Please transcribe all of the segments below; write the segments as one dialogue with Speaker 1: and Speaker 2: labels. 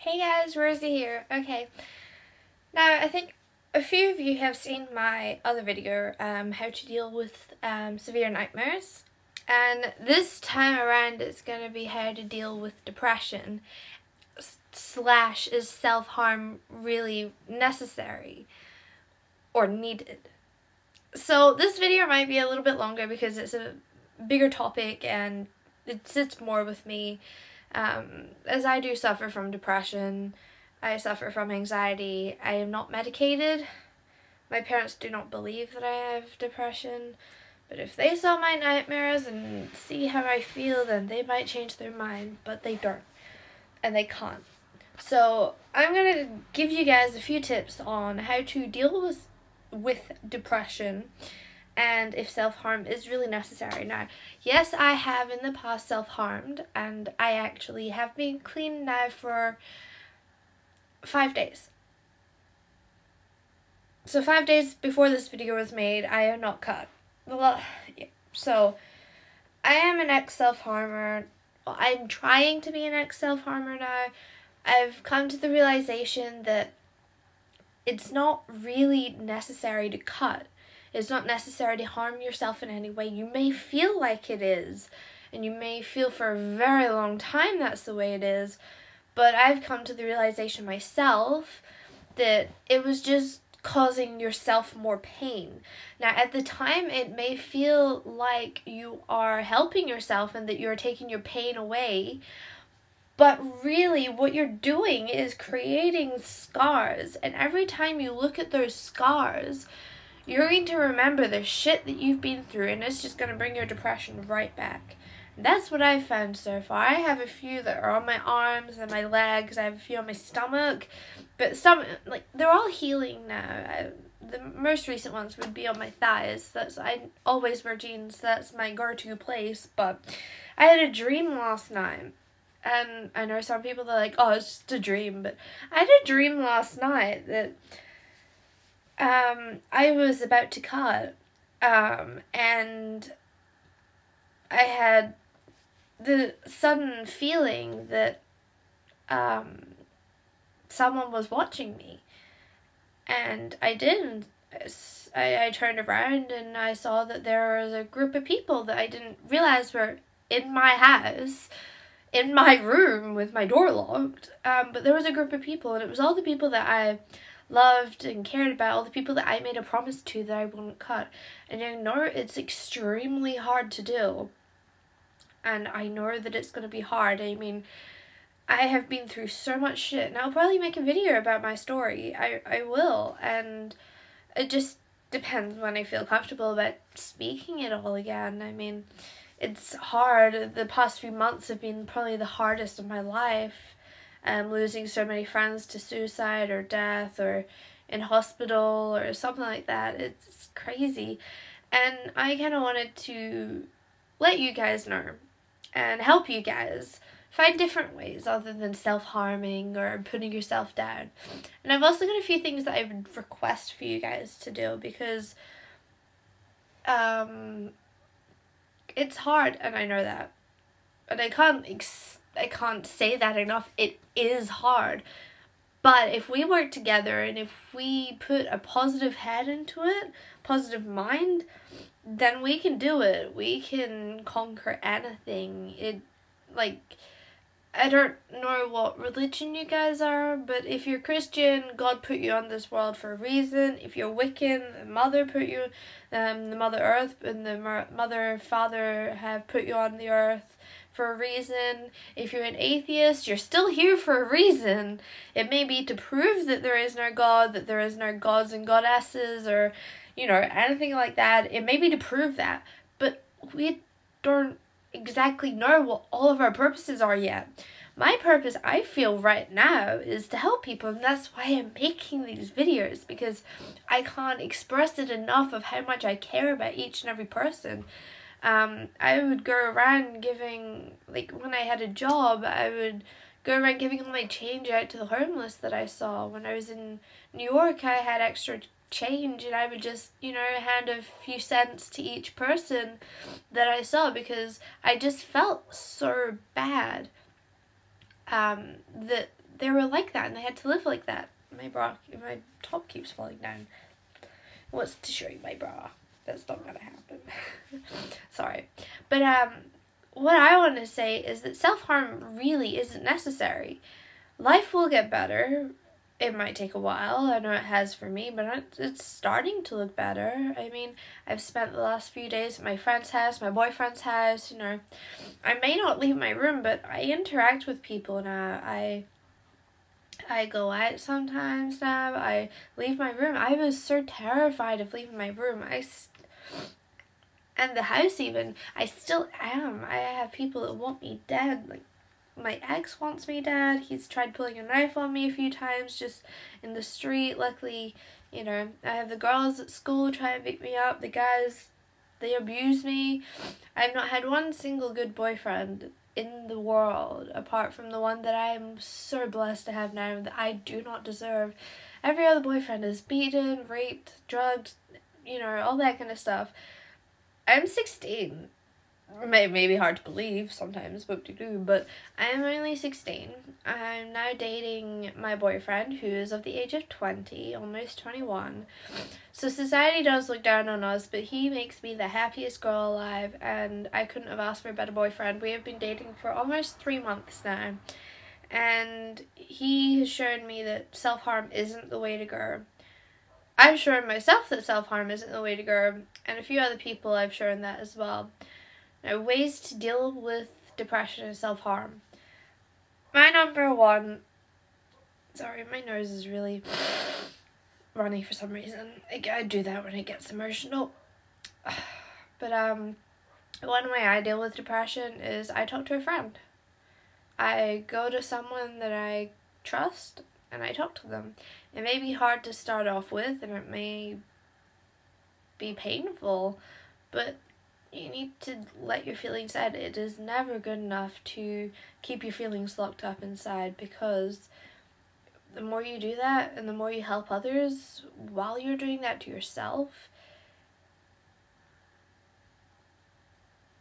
Speaker 1: Hey guys, Rosie here. Okay, now I think a few of you have seen my other video, how to deal with severe nightmares. And this time around it's going to be how to deal with depression slash is self-harm really necessary or needed. So this video might be a little bit longer because it's a bigger topic and it sits more with me. As I do suffer from depression, I suffer from anxiety. I am not medicated. My parents do not believe that I have depression, but if they saw my nightmares and see how I feel, then they might change their mind, but they don't, and they can't. So I'm going to give you guys a few tips on how to deal with depression and if self-harm is really necessary. Now, yes, I have in the past self-harmed, and I actually have been clean now for 5 days. So 5 days before this video was made, I have not cut. Well, yeah. So I am an ex-self-harmer. Well, I'm trying to be an ex-self-harmer now. I've come to the realization that it's not really necessary to cut. It's not necessary to harm yourself in any way. You may feel like it is, and you may feel for a very long time that's the way it is, but I've come to the realization myself that it was just causing yourself more pain. Now, at the time, it may feel like you are helping yourself and that you're taking your pain away, but really what you're doing is creating scars, and every time you look at those scars, you're going to remember the shit that you've been through, and it's just going to bring your depression right back. And that's what I've found so far. I have a few that are on my arms and my legs. I have a few on my stomach. But some, like, they're all healing now. The most recent ones would be on my thighs. I always wear jeans. That's my go-to place. But I had a dream last night. And I know some people are like, oh, it's just a dream. But I had a dream last night that I was about to cut, and I had the sudden feeling that someone was watching me, and I didn't. I turned around and I saw that there was a group of people that I didn't realize were in my house, in my room with my door locked, but there was a group of people, and it was all the people that I loved and cared about, all the people that I made a promise to that I wouldn't cut. And I know it's extremely hard to do, and I know that it's going to be hard. I mean, I have been through so much shit, and I'll probably make a video about my story. I will, and it just depends when I feel comfortable about speaking it all again. I mean, it's hard. The past few months have been probably the hardest of my life. Losing so many friends to suicide or death or in hospital or something like that. It's crazy. And I kind of wanted to let you guys know and help you guys find different ways other than self-harming or putting yourself down. And I've also got a few things that I would request for you guys to do because it's hard, and I know that. And I can't say that enough. It is hard. But if we work together and if we put a positive head into it, positive mind, then we can do it. We can conquer anything. I don't know what religion you guys are, but if you're Christian, God put you on this world for a reason. If you're Wiccan, the Mother put you, the Mother Earth and the Mother Father have put you on the earth for a reason. If you're an atheist, you're still here for a reason. It may be to prove that there is no God, that there is no gods and goddesses, or, you know, anything like that. It may be to prove that, but we don't exactly know what all of our purposes are yet. My purpose, I feel right now, is to help people, and that's why I'm making these videos, because I can't express it enough of how much I care about each and every person. I would go around giving, like, when I had a job, I would go around giving all my change out to the homeless that I saw. When I was in New York, I had extra change, and I would just, you know, hand a few cents to each person that I saw, because I just felt so bad that they were like that and they had to live like that. My top keeps falling down. Wants to show you my bra. That's not gonna happen. Sorry. But what I want to say is that self-harm really isn't necessary. Life will get better. It might take a while. I know it has for me, but it's starting to look better. I mean, I've spent the last few days at my friend's house, my boyfriend's house, you know. I may not leave my room, but I interact with people now. I go out sometimes now. I leave my room. I was so terrified of leaving my room. And the house even. I still am. I have people that want me dead. Like, my ex wants me dead. He's tried pulling a knife on me a few times just in the street. Luckily, you know, I have the girls at school trying to beat me up. The guys, they abuse me. I've not had one single good boyfriend in the world apart from the one that I am so blessed to have now that I do not deserve. Every other boyfriend is beaten, raped, drugged, you know, all that kind of stuff. I'm 16. Maybe hard to believe sometimes, but I'm only 16. I'm now dating my boyfriend, who is of the age of 20, almost 21. So society does look down on us, but he makes me the happiest girl alive, and I couldn't have asked for a better boyfriend. We have been dating for almost 3 months now, and he has shown me that self-harm isn't the way to go. I've shown myself that self-harm isn't the way to go, and a few other people I've shown that as well. Now, ways to deal with depression and self-harm. My number one... Sorry, my nose is really runny for some reason. I do that when it gets emotional. But, one way I deal with depression is I talk to a friend. I go to someone that I trust, and I talk to them. It may be hard to start off with, and it may be painful, but you need to let your feelings out. It is never good enough to keep your feelings locked up inside, because the more you do that and the more you help others while you're doing that to yourself,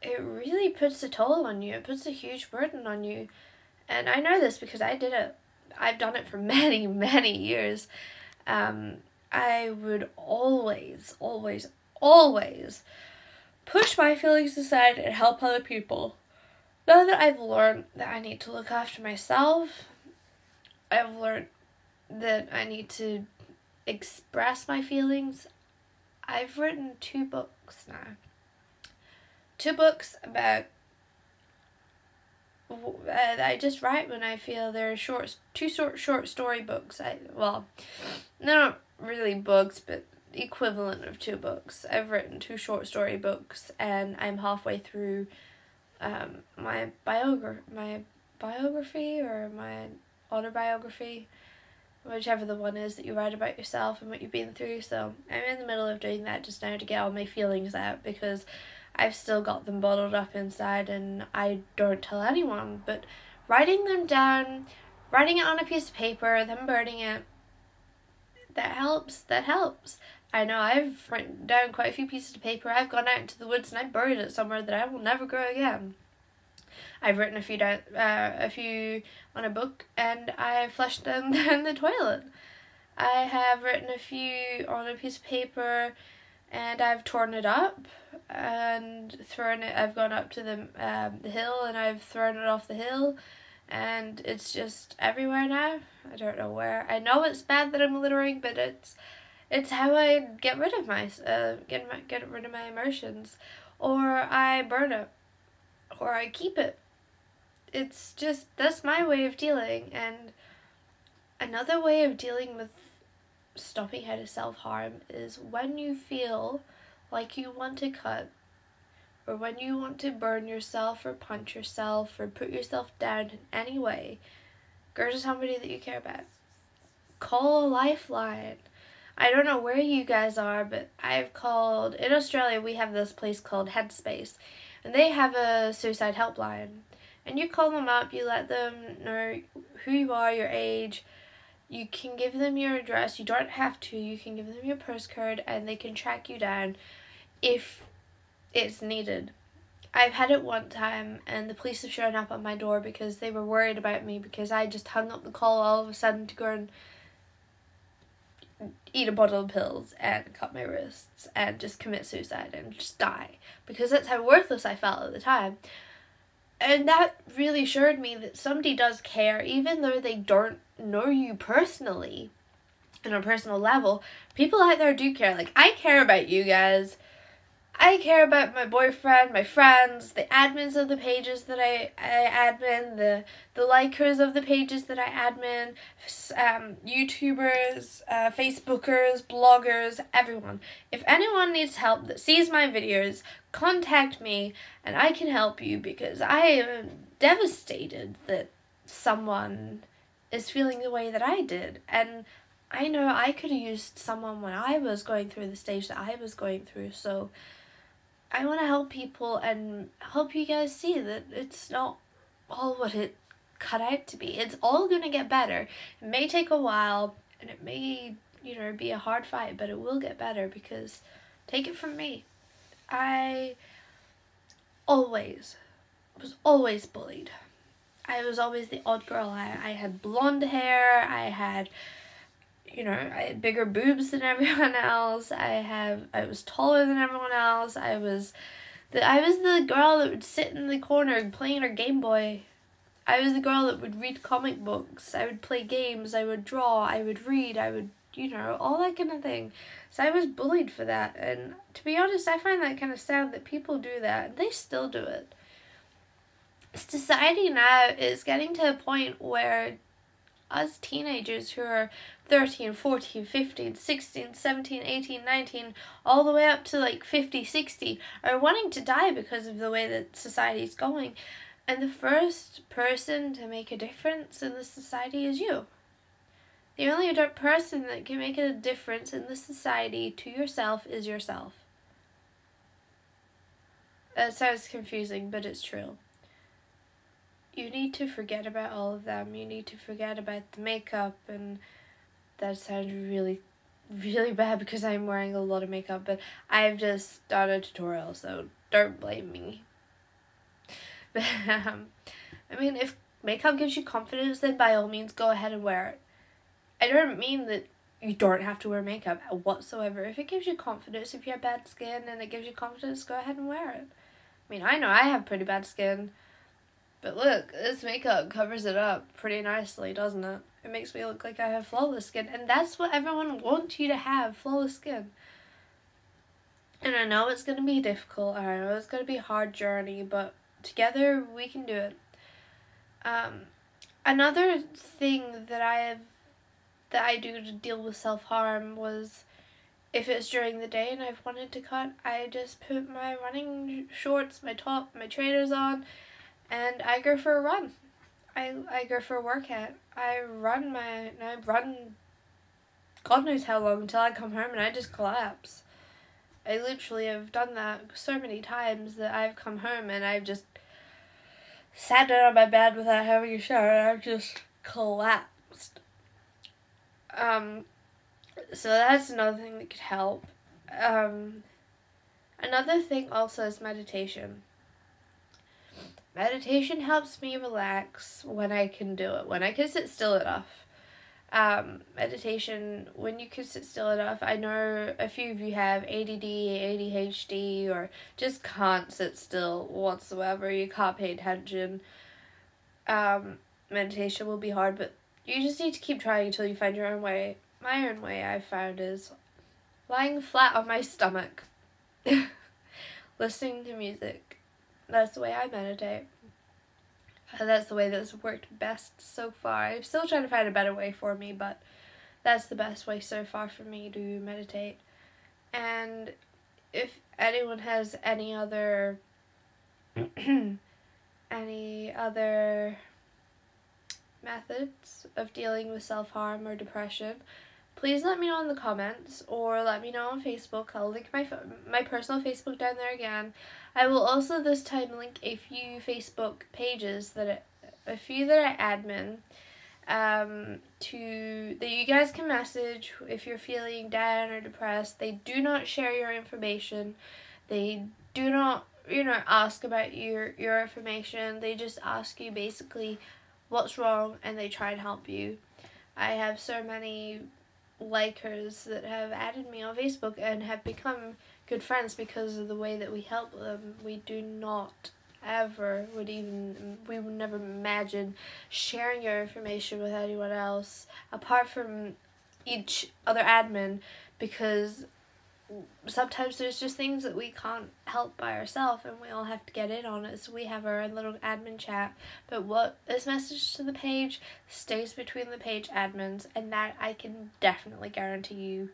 Speaker 1: it really puts a toll on you. It puts a huge burden on you. And I know this because I did it. I've done it for many, many years. I would always push my feelings aside and help other people. Now that I've learned that I need to look after myself, I've learned that I need to express my feelings. I've written 2 books now. 2 books about I just write when I feel they're two short story books. They're not really books, but equivalent of 2 books. I've written 2 short story books, and I'm halfway through my biography or my autobiography, whichever the one is that you write about yourself and what you've been through. So I'm in the middle of doing that just now to get all my feelings out, because I've still got them bottled up inside and I don't tell anyone. But writing them down, writing it on a piece of paper, then burning it, that helps. I know I've written down quite a few pieces of paper. I've gone out into the woods and I've buried it somewhere that I will never grow again. I've written a few on a book, and I flushed them down the toilet. I have written a few on a piece of paper, and I've torn it up and thrown it. I've gone up to the hill and I've thrown it off the hill, and it's just everywhere now. I don't know where. I know it's bad that I'm littering, but it's how I get rid of get rid of my emotions, or I burn it, or I keep it. It's just, that's my way of dealing. And another way of dealing with stopping out of self-harm is when you feel like you want to cut, or when you want to burn yourself or punch yourself or put yourself down in any way, go to somebody that you care about. Call a lifeline. I don't know where you guys are, but in Australia we have this place called Headspace, and they have a suicide helpline. And you call them up, you let them know who you are, your age. You can give them your address. You don't have to. You can give them your postcode, and they can track you down if it's needed. I've had it one time and the police have shown up on my door because they were worried about me because I just hung up the call all of a sudden to go and eat a bottle of pills and cut my wrists and just commit suicide and just die, because that's how worthless I felt at the time. And that really showed me that somebody does care, even though they don't know you personally, on a personal level. People out there do care. Like, I care about you guys. I care about my boyfriend, my friends, the admins of the pages that I admin, the likers of the pages that I admin, YouTubers, Facebookers, bloggers, everyone. If anyone needs help that sees my videos, contact me and I can help you, because I am devastated that someone is feeling the way that I did. And I know I could have used someone when I was going through the stage that I was going through, so I want to help people and help you guys see that it's not all what it cut out to be. It's all going to get better. It may take a while and it may, be a hard fight, but it will get better, because take it from me, I was always bullied. I was always the odd girl. I had blonde hair, I had bigger boobs than everyone else. I was taller than everyone else. I was the girl that would sit in the corner playing her Game Boy. I was the girl that would read comic books. I would play games. I would draw. I would read. I would, all that kind of thing. So I was bullied for that. And to be honest, I find that kind of sad that people do that. And they still do it. Society now is getting to a point where us teenagers who are 13, 14, 15, 16, 17, 18, 19, all the way up to like 50, 60, are wanting to die because of the way that society's going. And the first person to make a difference in this society is you. The only other person that can make a difference in this society to yourself is yourself. That sounds confusing, but it's true. You need to forget about all of them. You need to forget about the makeup, and that sounds really, really bad because I'm wearing a lot of makeup, but I've just done a tutorial, so don't blame me. But, if makeup gives you confidence, then by all means go ahead and wear it. I don't mean that you don't have to wear makeup whatsoever. If it gives you confidence, if you have bad skin and it gives you confidence, go ahead and wear it. I know I have pretty bad skin, but look, this makeup covers it up pretty nicely, doesn't it? It makes me look like I have flawless skin, and that's what everyone wants you to have, flawless skin. And I know it's going to be difficult, and I know it's going to be a hard journey, but together we can do it. Another thing that I do to deal with self-harm was, if it's during the day and I've wanted to cut, I just put my running shorts, my top, my trainers on, and I go for a run. I go for a workout. I run God knows how long until I come home and I just collapse. I literally have done that so many times that I've come home and I've just sat down on my bed without having a shower and I've just collapsed. So that's another thing that could help. Another thing also is meditation. Meditation helps me relax when I can do it, when I can sit still enough. Meditation, when you can sit still enough, I know a few of you have ADD, ADHD, or just can't sit still whatsoever, you can't pay attention. Meditation will be hard, but you just need to keep trying until you find your own way. My own way, I've found, is lying flat on my stomach, listening to music. That's the way I meditate. That's the way that's worked best so far. I'm still trying to find a better way for me, but that's the best way so far for me to meditate. And if anyone has any other methods of dealing with self-harm or depression, please let me know in the comments, or let me know on Facebook. I'll link my personal Facebook down there again. I will also this time link a few Facebook pages that I admin, that you guys can message if you're feeling down or depressed. They do not share your information. They do not ask about your information. They just ask you basically what's wrong, and they try and help you. I have so many likers that have added me on Facebook and have become good friends because of the way that we help them. We do not we would never imagine sharing your information with anyone else apart from each other admin, because sometimes there's just things that we can't help by ourselves and we all have to get in on it, so we have our own little admin chat. But what is messaged to the page stays between the page admins, and that I can definitely guarantee you.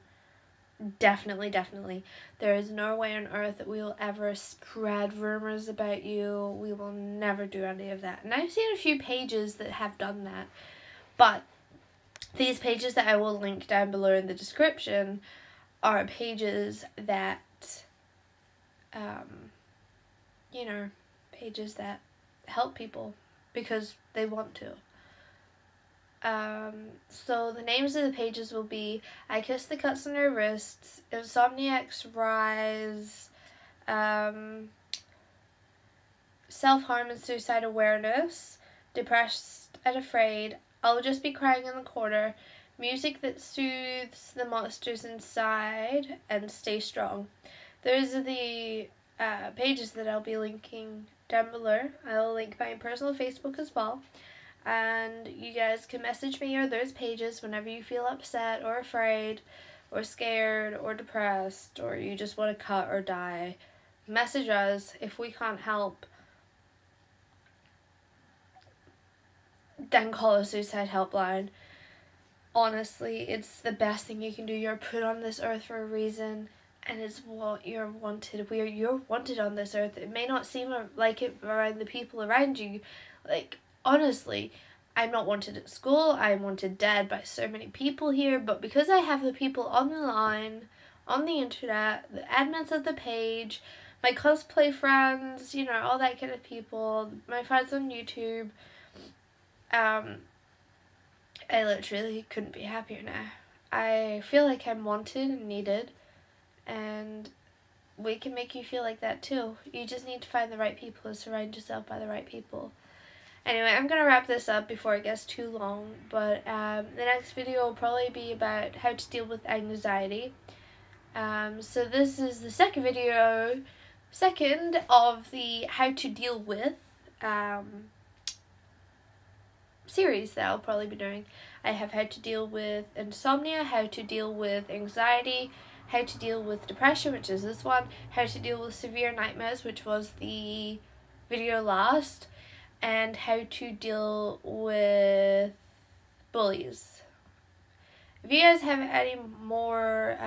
Speaker 1: Definitely. There is no way on earth that we will ever spread rumors about you. We will never do any of that. And I've seen a few pages that have done that, but these pages that I will link down below in the description are pages that, pages that help people because they want to. So the names of the pages will be I Kiss the Cuts on Their Wrists, Insomniac's Rise, Self-Harm and Suicide Awareness, Depressed and Afraid, I'll Just Be Crying in the Corner, Music That Soothes the Monsters Inside, and Stay Strong. Those are the pages that I'll be linking down below. I'll link my personal Facebook as well. And you guys can message me or those pages whenever you feel upset or afraid or scared or depressed or you just want to cut or die. Message us. If we can't help, then call a suicide helpline. Honestly, it's the best thing you can do. You're put on this earth for a reason, and it's what you're wanted. You're wanted on this earth. It may not seem like it around the people around you. Like, honestly, I'm not wanted at school. I'm wanted dead by so many people here, but because I have the people on the line, on the internet, the admins of the page, my cosplay friends, all that kind of people, my friends on YouTube, I literally couldn't be happier now. I feel like I'm wanted and needed, and we can make you feel like that too. You just need to find the right people and surround yourself by the right people. Anyway, I'm going to wrap this up before it gets too long, but the next video will probably be about how to deal with anxiety. So this is the second of the how to deal with series that I'll probably be doing. I have how to deal with insomnia, how to deal with anxiety, how to deal with depression, which is this one, how to deal with severe nightmares, which was the video last, and how to deal with bullies. If you guys have any more,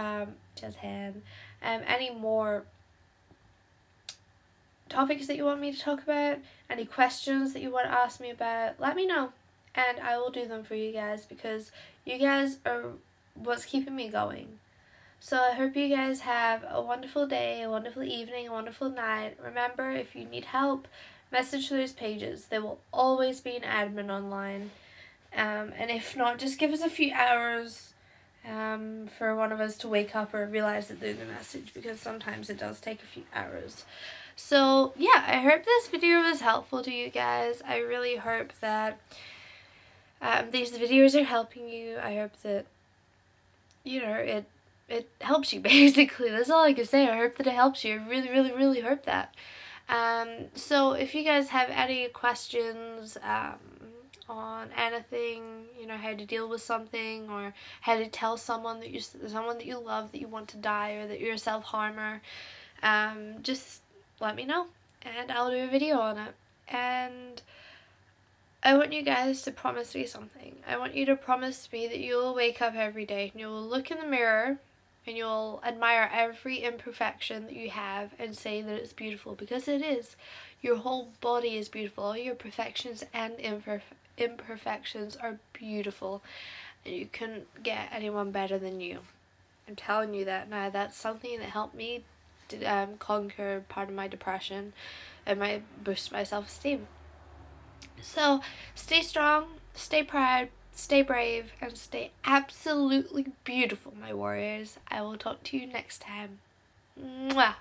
Speaker 1: any more topics that you want me to talk about, any questions that you want to ask me about, let me know, and I will do them for you guys, because you guys are what's keeping me going. So I hope you guys have a wonderful day, a wonderful evening, a wonderful night. Remember, if you need help, message those pages. There will always be an admin online. And if not, just give us a few hours for one of us to wake up or realize that there's a message, because sometimes it does take a few hours. So yeah, I hope this video was helpful to you guys. I really hope that these videos are helping you. I hope that, it helps you, basically. That's all I can say. I hope that it helps you. I really, really, really hope that. So if you guys have any questions on anything, how to deal with something, or how to tell someone that you love that you want to die, or that you're a self-harmer, just let me know and I'll do a video on it. And I want you guys to promise me something. I want you to promise me that you will wake up every day and you will look in the mirror and you'll admire every imperfection that you have and say that it's beautiful, because it is. Your whole body is beautiful. All your perfections and imperfections are beautiful, and you couldn't get anyone better than you. I'm telling you that now. That's something that helped me to conquer part of my depression and boost my self-esteem. So stay strong, stay proud, stay brave, and stay absolutely beautiful, my warriors. I will talk to you next time. Mwah!